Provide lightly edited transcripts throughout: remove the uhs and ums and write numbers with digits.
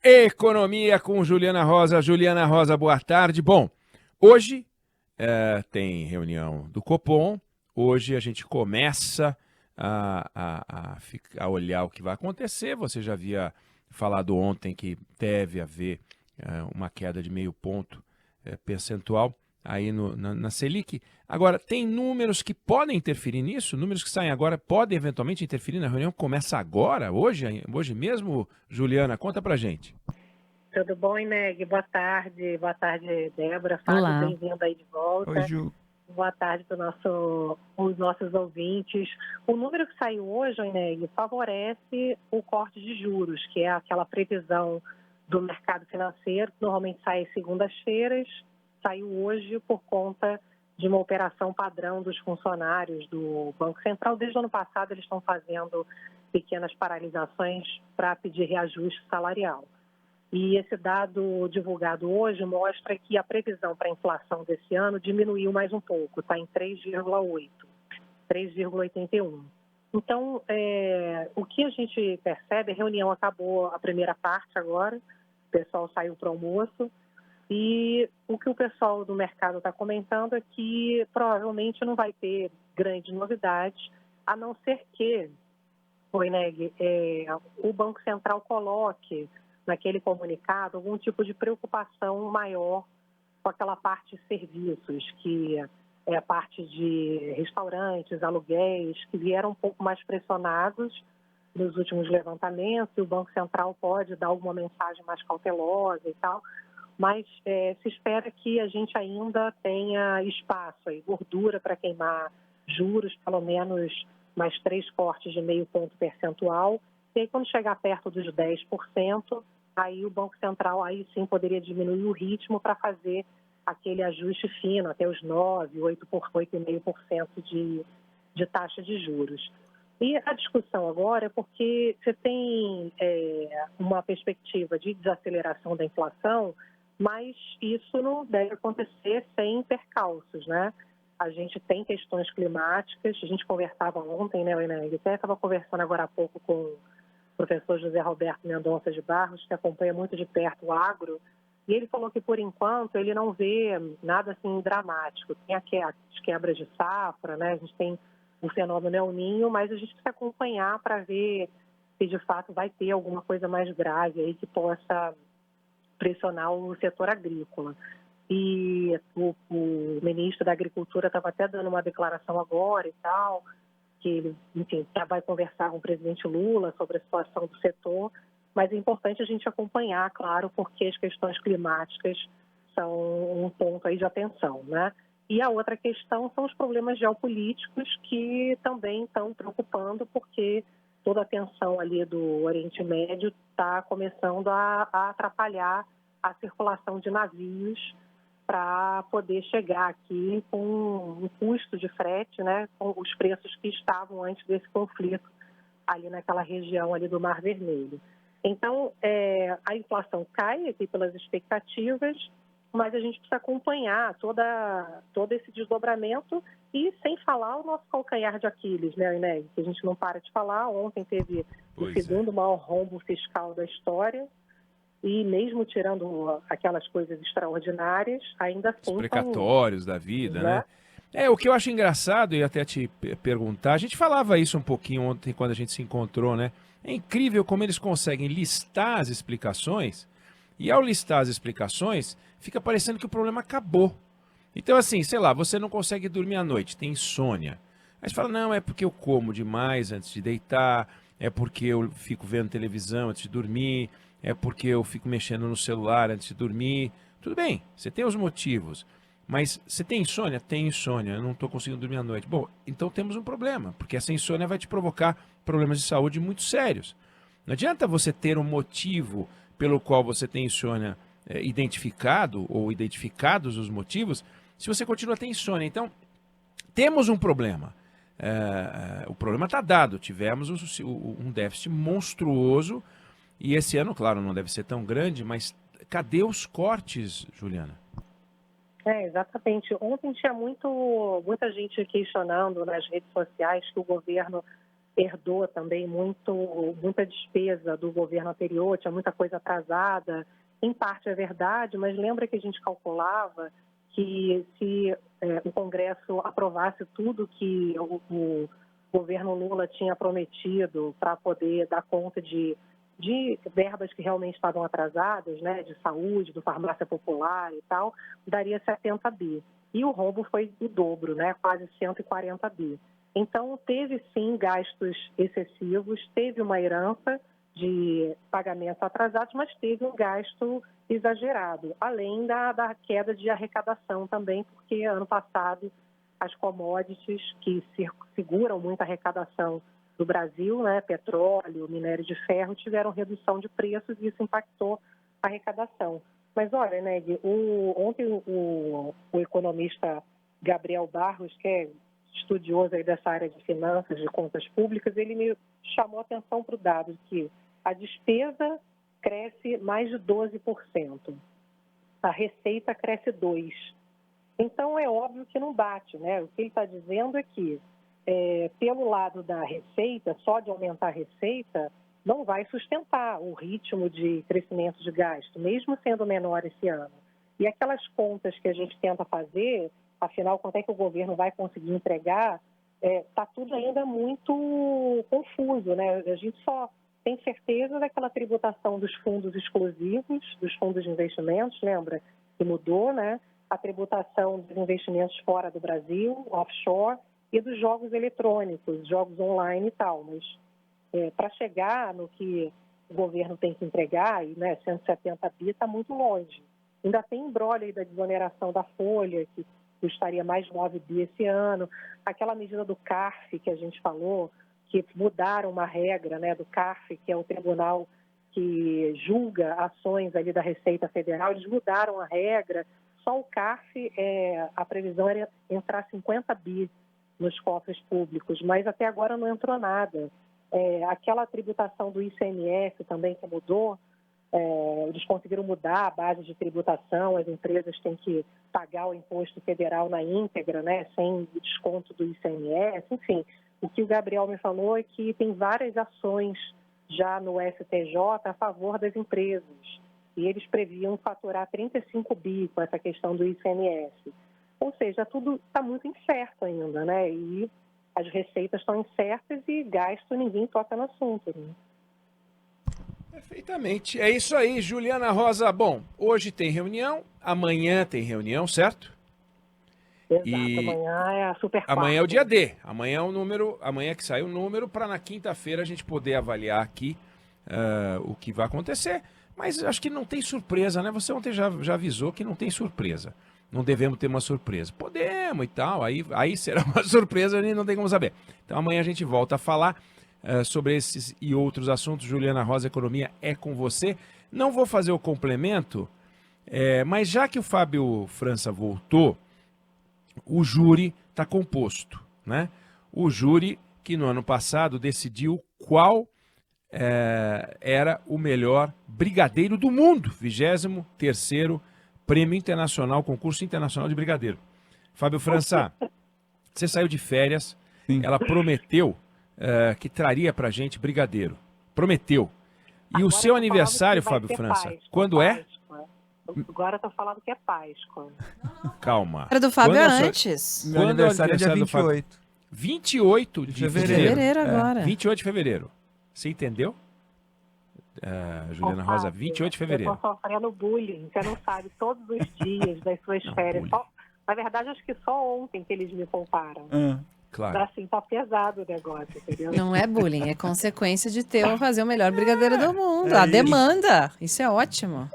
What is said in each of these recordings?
Economia com Juliana Rosa. Juliana Rosa, boa tarde. Bom, hoje tem reunião do Copom. Hoje a gente começa a olhar o que vai acontecer. Você já havia falado ontem que deve haver uma queda de meio ponto percentual aí na Selic. Agora, tem números que podem interferir nisso? Números que saem agora podem eventualmente interferir na reunião que começa agora, hoje mesmo? Juliana, conta pra gente. Tudo bom, Ineg? Boa tarde. Boa tarde, Débora. Fábio, Olá. bem-vindo aí de Oi, volta. Ju. Boa tarde para os nossos ouvintes. O número que saiu hoje, Ineg, favorece o corte de juros, que é aquela previsão do mercado financeiro, que normalmente sai às segundas-feiras, saiu hoje por conta de uma operação padrão dos funcionários do Banco Central. Desde o ano passado, eles estão fazendo pequenas paralisações para pedir reajuste salarial. E esse dado divulgado hoje mostra que a previsão para a inflação desse ano diminuiu mais um pouco, está em 3,8, 3,81. Então, o que a gente percebe, a reunião acabou a primeira parte agora, o pessoal saiu para o almoço, e o que o pessoal do mercado está comentando é que provavelmente não vai ter grandes novidades, a não ser que, o Banco Central coloque naquele comunicado algum tipo de preocupação maior com aquela parte de serviços, que é a parte de restaurantes, aluguéis, que vieram um pouco mais pressionados nos últimos levantamentos, e o Banco Central pode dar alguma mensagem mais cautelosa e tal, mas se espera que a gente ainda tenha espaço aí, gordura para queimar juros, pelo menos mais 3 cortes de meio ponto percentual, e aí quando chegar perto dos 10%, aí o Banco Central aí sim poderia diminuir o ritmo para fazer aquele ajuste fino até os 9%, 8,5% de taxa de juros. E a discussão agora é porque você tem uma perspectiva de desaceleração da inflação, mas isso não deve acontecer sem percalços, né? A gente tem questões climáticas, a gente conversava ontem, né, eu até estava conversando agora há pouco com o professor José Roberto Mendonça de Barros, que acompanha muito de perto o agro, e ele falou que, por enquanto, ele não vê nada assim dramático. Tem as quebras de safra, né? A gente tem o fenômeno El Niño, mas a gente precisa acompanhar para ver se, de fato, vai ter alguma coisa mais grave aí que possa pressionar o setor agrícola. E o ministro da Agricultura estava até dando uma declaração agora e tal, que ele, enfim, vai conversar com o presidente Lula sobre a situação do setor, mas é importante a gente acompanhar, claro, porque as questões climáticas são um ponto aí de atenção, né? E a outra questão são os problemas geopolíticos que também estão preocupando, porque toda a tensão ali do Oriente Médio está começando a atrapalhar a circulação de navios para poder chegar aqui com um custo de frete, né, com os preços que estavam antes desse conflito ali naquela região ali do Mar Vermelho. Então, a inflação cai aqui pelas expectativas, mas a gente precisa acompanhar todo esse desdobramento e sem falar o nosso calcanhar de Aquiles, né, Inês, que a gente não para de falar. Ontem teve o segundo maior rombo fiscal da história, e mesmo tirando aquelas coisas extraordinárias, ainda assim... Os precatórios da vida, né? O que eu acho engraçado, e até te perguntar, a gente falava isso um pouquinho ontem quando a gente se encontrou, né? É incrível como eles conseguem listar as explicações, e ao listar as explicações, fica parecendo que o problema acabou. Então, assim, sei lá, você não consegue dormir à noite, tem insônia. Aí você fala, não, é porque eu como demais antes de deitar, é porque eu fico vendo televisão antes de dormir, é porque eu fico mexendo no celular antes de dormir. Tudo bem, você tem os motivos, mas você tem insônia? Tem insônia, eu não estou conseguindo dormir à noite. Bom, então temos um problema, porque essa insônia vai te provocar problemas de saúde muito sérios. Não adianta você ter um motivo pelo qual você tem insônia identificado, ou identificados os motivos, se você continua a ter insônia. Então, temos um problema. O problema está dado. Tivemos um déficit monstruoso e esse ano, claro, não deve ser tão grande, mas cadê os cortes, Juliana? Exatamente. Ontem tinha muita gente questionando nas redes sociais que o governo herdou também muita despesa do governo anterior, tinha muita coisa atrasada. Em parte é verdade, mas lembra que a gente calculava que se o Congresso aprovasse tudo que o governo Lula tinha prometido para poder dar conta de verbas que realmente estavam atrasadas, né, de saúde, do farmácia popular e tal, daria 70 bi. E o rombo foi o dobro, né, quase 140 bi. Então, teve sim gastos excessivos, teve uma herança de pagamentos atrasados, mas teve um gasto exagerado, além da queda de arrecadação também, porque ano passado as commodities que seguram muita arrecadação do Brasil, né, petróleo, minério de ferro, tiveram redução de preços e isso impactou a arrecadação. Mas olha, Neg, ontem o economista Gabriel Barros, que é estudioso aí dessa área de finanças, de contas públicas, ele me chamou a atenção para o dado que a despesa cresce mais de 12%, a receita cresce 2%. Então, é óbvio que não bate, né? O que ele está dizendo é que, pelo lado da receita, só de aumentar a receita, não vai sustentar o ritmo de crescimento de gasto, mesmo sendo menor esse ano. E aquelas contas que a gente tenta fazer, afinal, quanto é que o governo vai conseguir entregar, está tudo ainda muito confuso, né? A gente só tem certeza daquela tributação dos fundos exclusivos, dos fundos de investimentos, lembra? Que mudou, né? A tributação dos investimentos fora do Brasil, offshore, e dos jogos eletrônicos, jogos online e tal. Mas para chegar no que o governo tem que entregar, e, né, 170 bi está muito longe. Ainda tem imbróglio aí da desoneração da folha, que custaria mais de 9 bi esse ano. Aquela medida do CARF que a gente falou, que mudaram uma regra, né, do CARF, que é o tribunal que julga ações ali da Receita Federal, eles mudaram a regra. Só o CARF, a previsão era entrar 50 bi nos cofres públicos, mas até agora não entrou nada. Aquela tributação do ICMS também que mudou, eles conseguiram mudar a base de tributação, as empresas têm que pagar o imposto federal na íntegra, né, sem o desconto do ICMS, enfim. O que o Gabriel me falou é que tem várias ações já no STJ a favor das empresas. E eles previam faturar 35 bi com essa questão do ICMS. Ou seja, tudo está muito incerto ainda, né? E as receitas estão incertas e gasto ninguém toca no assunto, né? Perfeitamente. É isso aí, Juliana Rosa. Bom, hoje tem reunião, amanhã tem reunião, certo? Exato, amanhã é a super quarta. Amanhã é o dia D. Amanhã é o número, amanhã que sai o número para na quinta-feira a gente poder avaliar aqui o que vai acontecer. Mas acho que não tem surpresa, né? Você ontem já avisou que não tem surpresa. Não devemos ter uma surpresa. Podemos e tal, aí será uma surpresa e não tem como saber. Então amanhã a gente volta a falar sobre esses e outros assuntos. Juliana Rosa, Economia é com você. Não vou fazer o complemento, mas já que o Fábio França voltou, o júri está composto, né? O júri que no ano passado decidiu qual era o melhor brigadeiro do mundo, 23º Prêmio Internacional, Concurso Internacional de Brigadeiro. Fábio França, você saiu de férias, sim. Ela prometeu que traria pra gente brigadeiro. Prometeu. E agora o seu aniversário, Fábio França, Páscoa, quando é? Agora eu tô falando que é Páscoa. Calma. Era do Fábio antes. Meu aniversário é dia 28. 28 de fevereiro. Agora. 28 de fevereiro. Você entendeu? Juliana Rosa, 28 de fevereiro. Eu tô sofrendo bullying, você não sabe, todos os dias das suas férias. Na verdade, acho que só ontem que eles me pouparam. Claro. Assim, tá pesado o negócio, entendeu? Não é bullying, é consequência de fazer o melhor brigadeiro do mundo. A demanda, isso é ótimo.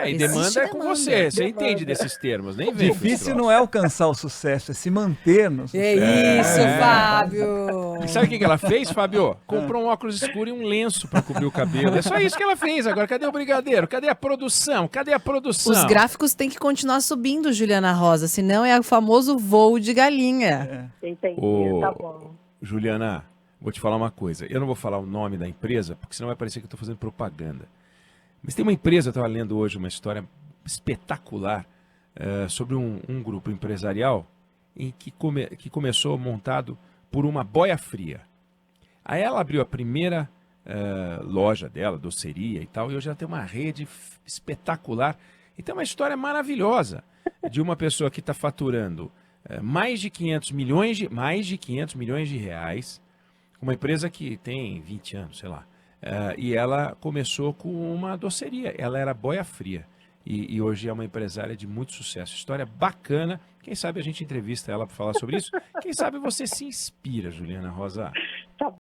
E demanda é com você. Você entende desses termos, nem vem. Difícil não é alcançar o sucesso, é se manter no sucesso. É isso, Fábio. E sabe o que ela fez, Fábio? Comprou um óculos escuro e um lenço para cobrir o cabelo. É só isso que ela fez. Agora, cadê o brigadeiro? Cadê a produção? Cadê a produção? Os gráficos têm que continuar subindo, Juliana Rosa, senão é o famoso voo de galinha. Entendi, tá bom. Juliana, vou te falar uma coisa. Eu não vou falar o nome da empresa, porque senão vai parecer que eu estou fazendo propaganda. Mas tem uma empresa, eu estava lendo hoje uma história espetacular sobre um grupo empresarial em que começou montado por uma boia fria. Aí ela abriu a primeira loja dela, doceria e tal, e hoje ela tem uma rede espetacular. E tem uma história maravilhosa de uma pessoa que está faturando mais de 500 milhões de reais, uma empresa que tem 20 anos, sei lá. E ela começou com uma doceria, ela era boia fria. E hoje é uma empresária de muito sucesso. História bacana. Quem sabe a gente entrevista ela para falar sobre isso. Quem sabe você se inspira, Juliana Rosa.